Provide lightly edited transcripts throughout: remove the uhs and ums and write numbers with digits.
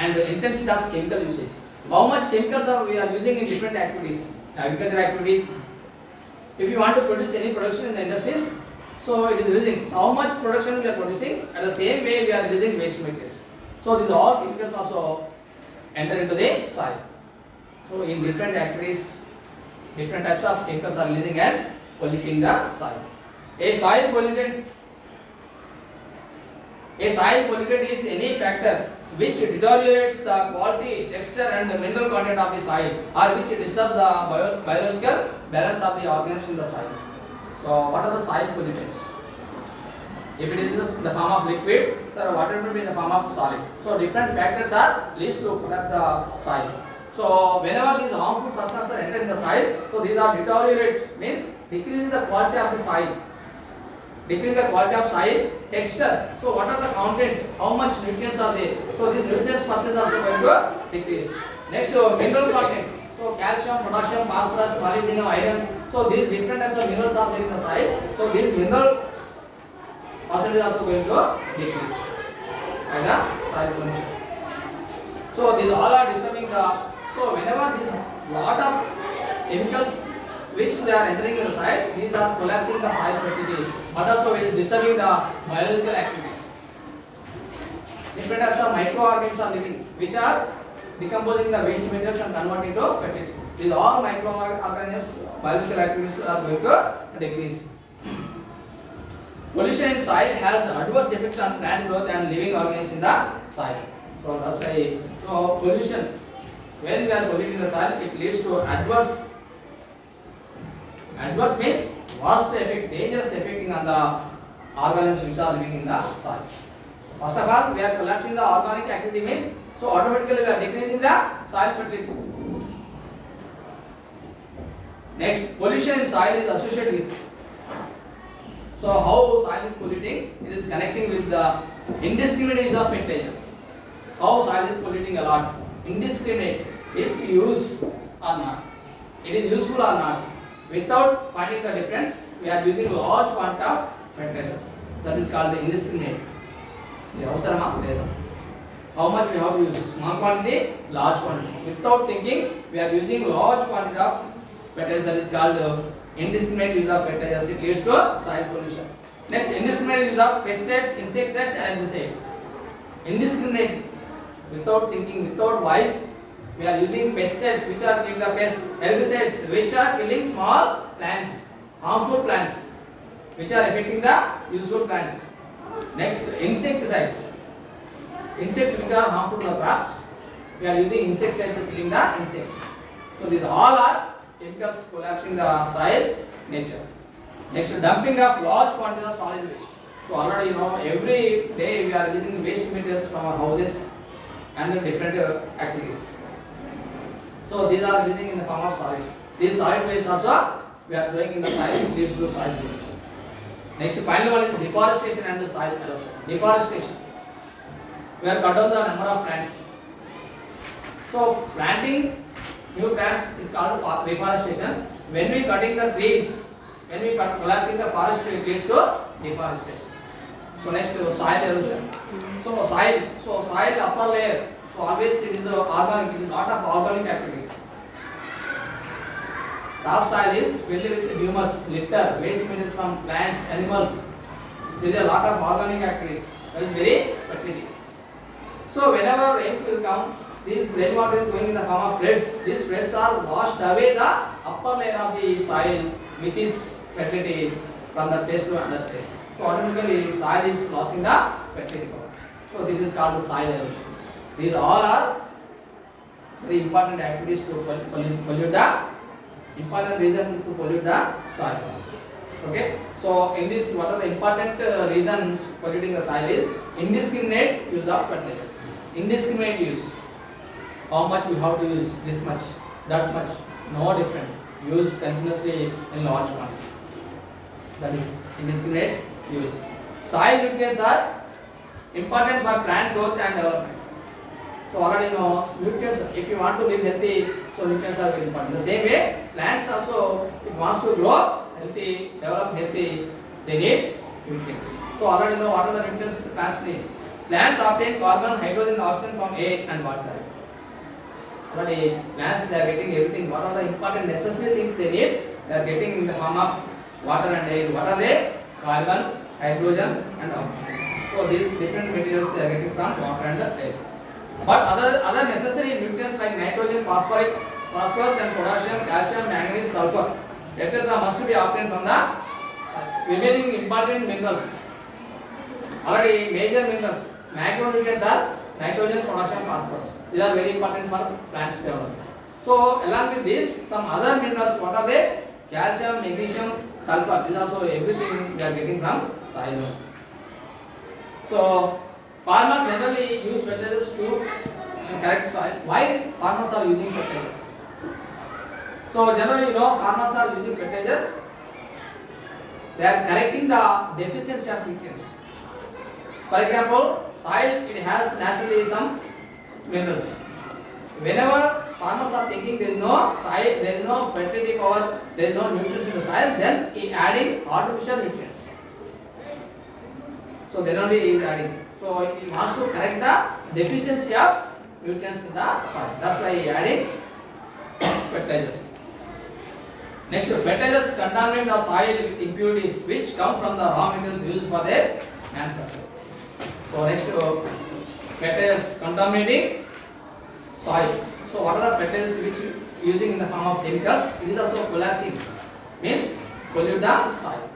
and the intensity of chemical usage. How much chemicals are we are using in different activities, agricultural activities. If you want to produce any production in the industries, so it is releasing how much production we are producing. At the same way, we are releasing waste materials. So these all chemicals also enter into the soil. So in different activities, different types of chemicals are releasing and polluting the soil. A soil pollutant is any factor which deteriorates the quality, texture and the mineral content of the soil, or which disturbs the biological balance of the organisms in the soil. So what are the soil pollutants? If it is in the form of liquid, so water will be in the form of solid. So different factors are leads to collapse the soil. So whenever these harmful substances are entered in the soil, so these are deteriorates, means decreasing the quality of the soil. Decrease the quality of soil, texture. So what are the content? How much nutrients are there? So these nutrients percentage also going to decrease. Next, mineral content. So calcium, potassium, phosphorus, molybdenum, iron. So these different types of minerals are there in the soil. So these mineral percentage also going to decrease by the soil pollution. So these all are disturbing the. So whenever these lot of chemicals which they are entering in the soil, these are collapsing the soil fertility, but also it is disturbing the biological activities. Different types of microorganisms are living, which are decomposing the waste materials and converting to fertility. These all microorganisms, biological activities are going to decrease. Pollution in soil has adverse effects on plant growth and living organisms in the soil. So that's why. So pollution, when we are polluting the soil, it leads to adverse means vast effect, dangerous effecting on the organisms which are living in the soil. First of all, we are collapsing the organic activity means, so automatically we are decreasing the soil fertility. Next, pollution in soil is associated with. So how soil is polluting? It is connecting with the indiscriminate use of fertilizers. How soil is polluting a lot? Indiscriminate, if use or not, it is useful or not. Without finding the difference, we are using large quantity of fertilizers. That is called the indiscriminate. How much we have to use? Small quantity, large quantity. Without thinking, we are using large quantity of fertilizers. That is called indiscriminate use of fertilizers. It leads to soil pollution. Next, indiscriminate use of pesticides, insecticides and herbicides. Indiscriminate, without thinking, without wise, we are using pesticides which are killing the pest, herbicides which are killing small plants, harmful plants which are affecting the useful plants. Next, insecticides, insects which are harmful to the crops, we are using insecticides to killing the insects. So these all are chemicals collapsing the soil nature. Next, dumping of large quantities of solid waste. So already every day we are using waste materials from our houses and different activities. So these are releasing in the form of solids. These solid waste also we are throwing in the soil, it leads to soil pollution. Next, final one is deforestation and the soil erosion. Deforestation. We are cut down the number of plants. So planting new plants is called reforestation. When we cutting the trees, when we collapsing the forest, it leads to deforestation. So next, soil erosion. So soil upper layer. So always it is organic, it is lot of organic activities. Top soil is filled with humus, litter, waste materials from plants, animals. There is a lot of organic activities. That is very fertility. So whenever rains will come, this rainwater is going in the form of floods. These floods are washed away the upper layer of the soil, which is fertility, from the place to another place. So automatically soil is losing the fertility power. So this is called the soil erosion. These all are very important activities to pollute the important reason to pollute the soil. Okay. So in this, what are the important reasons polluting the soil is indiscriminate use of fertilizers. Indiscriminate use. How much we have to use? This much, that much, no different. Use continuously in large quantity. That is indiscriminate use. Soil nutrients are important for plant growth and development. So already know nutrients, if you want to live healthy, so nutrients are very important. The same way, plants also, it wants to grow healthy, develop healthy, they need nutrients. So already know what are the nutrients the plants need. Plants obtain carbon, hydrogen, oxygen from air and water. Already plants they are getting everything. What are the important necessary things they need? They are getting in the form of water and air. What are they? Carbon, hydrogen and oxygen. So these different materials they are getting from water and air. But other necessary nutrients like nitrogen, phosphorus and potassium, calcium, manganese, sulfur, etc. must be obtained from the remaining important minerals. Already major minerals, macronutrients are nitrogen, potassium, phosphorus. These are very important for plants development. So along with this, some other minerals, what are they? Calcium, magnesium, sulfur. These also everything we are getting from soil. So farmers generally use fertilizers to correct soil. Why farmers are using fertilizers? So generally, farmers are using fertilizers. They are correcting the deficiency of nutrients. For example, soil it has naturally some minerals. Whenever farmers are thinking there is no soil, there is no fertility power, there is no nutrients in the soil, then he adding artificial nutrients. So then only he is adding. So he wants to correct the deficiency of nutrients in the soil. That's why he is adding fertilizers. Next, fertilizers contaminate the soil with impurities which come from the raw materials used for their manufacture. So next, fertilizers contaminating soil. So what are the fertilizers which using in the form of chemicals? It is also collapsing, means pollute the soil.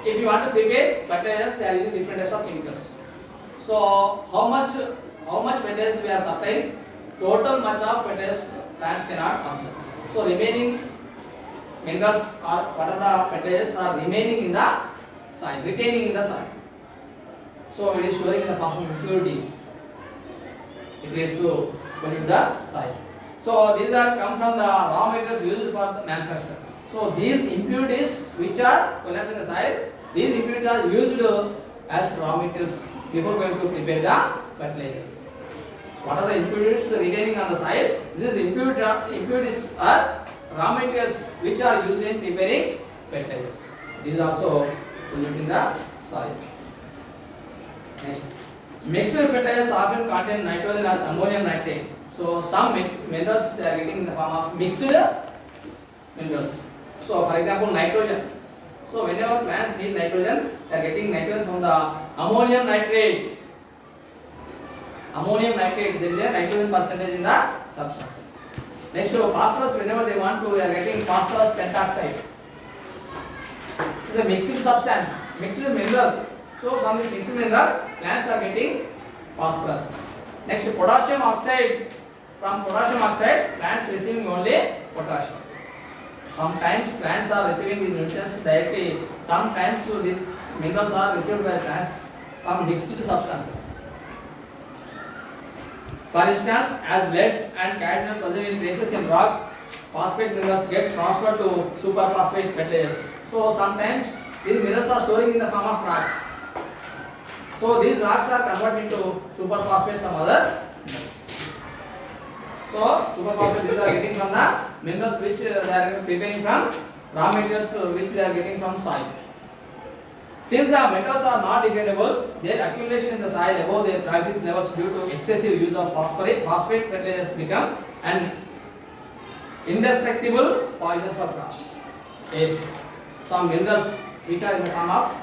If you want to prepare fertilizers, they are using different types of chemicals. So how much fertilizers we are supplying? Total much of fertilizers plants cannot absorb. So remaining minerals or what are the fertilizers are remaining in the soil, retaining in the soil. So it is storing in the form of impurities. It leads to pollute the soil. So these are come from the raw materials used for the manufacture. So these impurities which are collapsing the soil, these impurities are used as raw materials before going to prepare the fertilizers. So what are the impurities retaining on the soil? These impurities are raw materials which are used in preparing fertilizers. These also polluting the soil. Next, mixed fertilizers often contain nitrogen as ammonium nitrate. So some minerals they are getting in the form of mixed minerals. So for example, nitrogen. So whenever plants need nitrogen, they are getting nitrogen from the ammonium nitrate. Ammonium nitrate, there is a nitrogen percentage in the substance. Next, phosphorus, whenever they want to, they are getting phosphorus pentoxide. It is a mixed substance, mixed mineral. So from this mixed mineral, plants are getting phosphorus. Next, potassium oxide. From potassium oxide, plants receiving only potassium. Sometimes plants are receiving these nutrients directly. Sometimes these minerals are received by plants from mixed substances. For instance, as lead and cadmium present in traces in rock, phosphate minerals get transferred to superphosphate fertilizers. So sometimes these minerals are storing in the form of rocks. So these rocks are converted into superphosphate, some other minerals. So superphosphate these are getting from the minerals which they are preparing from raw materials which they are getting from soil. Since the metals are not degradable, their accumulation in the soil above their toxic levels due to excessive use of phosphate fertilizers become an indestructible poison for crops. Yes, some minerals which are in the form of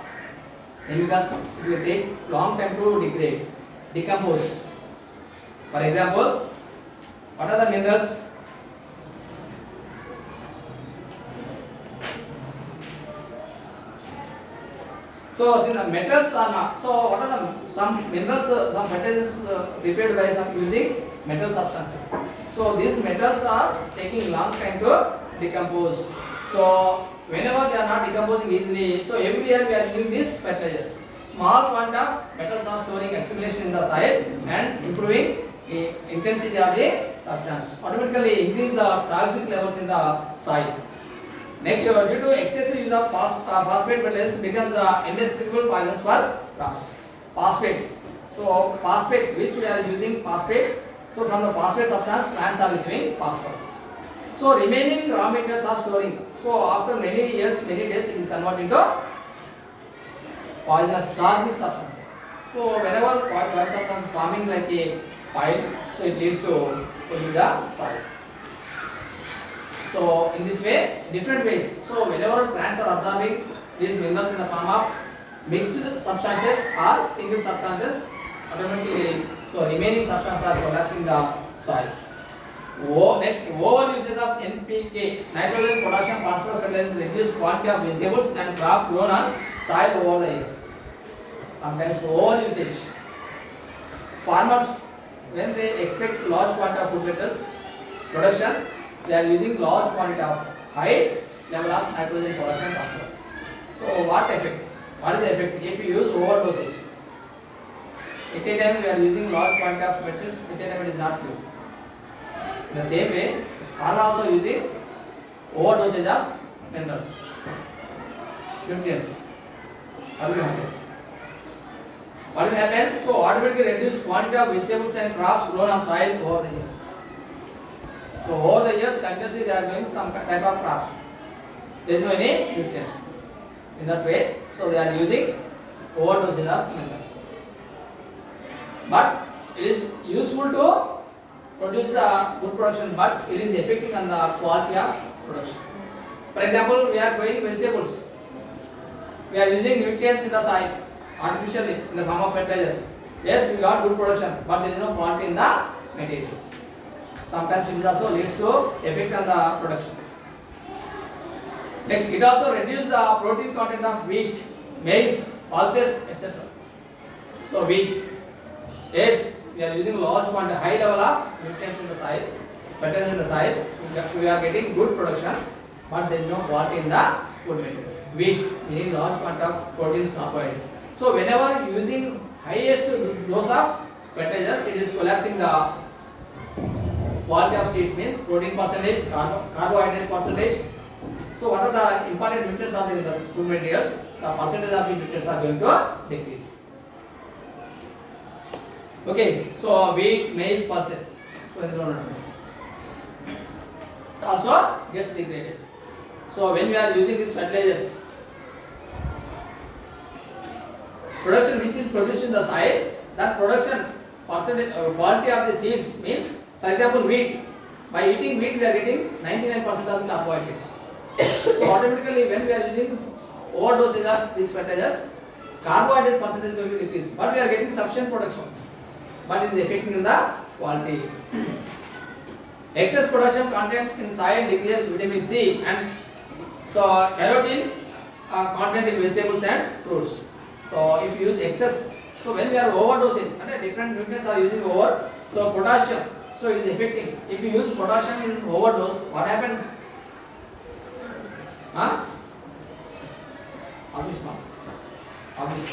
chemicals, it will take long time to decompose. For example, what are the minerals? So since the metals are not, so what are the some minerals, some fertilizers prepared by some using metal substances. So these metals are taking long time to decompose. So whenever they are not decomposing easily, so every year we are using these fertilizers. Small quantity of metals are storing accumulation in the soil and improving the intensity of the substance. Automatically increase the toxic levels in the soil. Next, due to excessive use of phosphate fertilizers becomes the indestructible poisons for crops. Phosphate. So phosphate, which we are using phosphate. So from the phosphate substance, plants are receiving phosphorus. So remaining raw materials are storing. So after many years, many days, it is converted into poisonous toxic substances. So whenever poisonous substance forming like a pile, so it leads to polluting the soil. So in this way, different ways. So whenever plants are absorbing these minerals in the form of mixed substances or single substances, automatically so remaining substances are collapsing the soil. Next, over usage of NPK, nitrogen, potassium, phosphorus fertilizers reduce quantity of vegetables and crop grown on soil over the years. Sometimes over usage. Farmers, when they expect large quantity of food metals production, they are using large quantity of high level of nitrogen, potassium, phosphorus. So what effect? What is the effect if you use overdosage? At a time we are using large quantity of medicines, at a time it is not good. In the same way, farmer also using overdosage of minerals, nutrients. What will happen? What will happen? So automatically reduce quantity of vegetables and crops grown on soil over the years. So over the years, continuously they are growing some type of crops. There is no any nutrients in that way. So they are using overdosage of minerals. But it is useful to produce the good production, but it is affecting on the quality of production. For example, we are growing vegetables. We are using nutrients in the soil artificially in the form of fertilizers. Yes, we got good production, but there is no quality in the materials. Sometimes it also leads to effect on the production. Next, it also reduces the protein content of wheat, maize, pulses, etc. So wheat, yes, we are using large quantity, high level of nutrients in the soil, fertilizers in the soil. We are getting good production, but there is no quality in the food materials. Wheat, we need large quantity of proteins, carbohydrates. So whenever using highest dose of fertilizers, it is collapsing the quality of seeds, means protein percentage, carbohydrate percentage. So what are the important nutrients are there in the food materials? The percentage of nutrients are going to decrease. Okay, so wheat, maize, pulses. So also gets degraded. So when we are using these fertilizers, production which is produced in the soil, that production percentage quality of the seeds means, for example, wheat. By eating wheat, we are getting 99% of the carbohydrates. So automatically, when we are using overdosage of these fertilizers, carbohydrate percentage is going to decrease. But we are getting sufficient production, but it is affecting in the quality. Excess potassium content in soil decreases vitamin C and so carotene content in vegetables and fruits. So if you use excess, so when we are overdosing, and different nutrients are using over, so potassium, so it is affecting. If you use potassium in overdose, what happened? Obvious not. Obvious.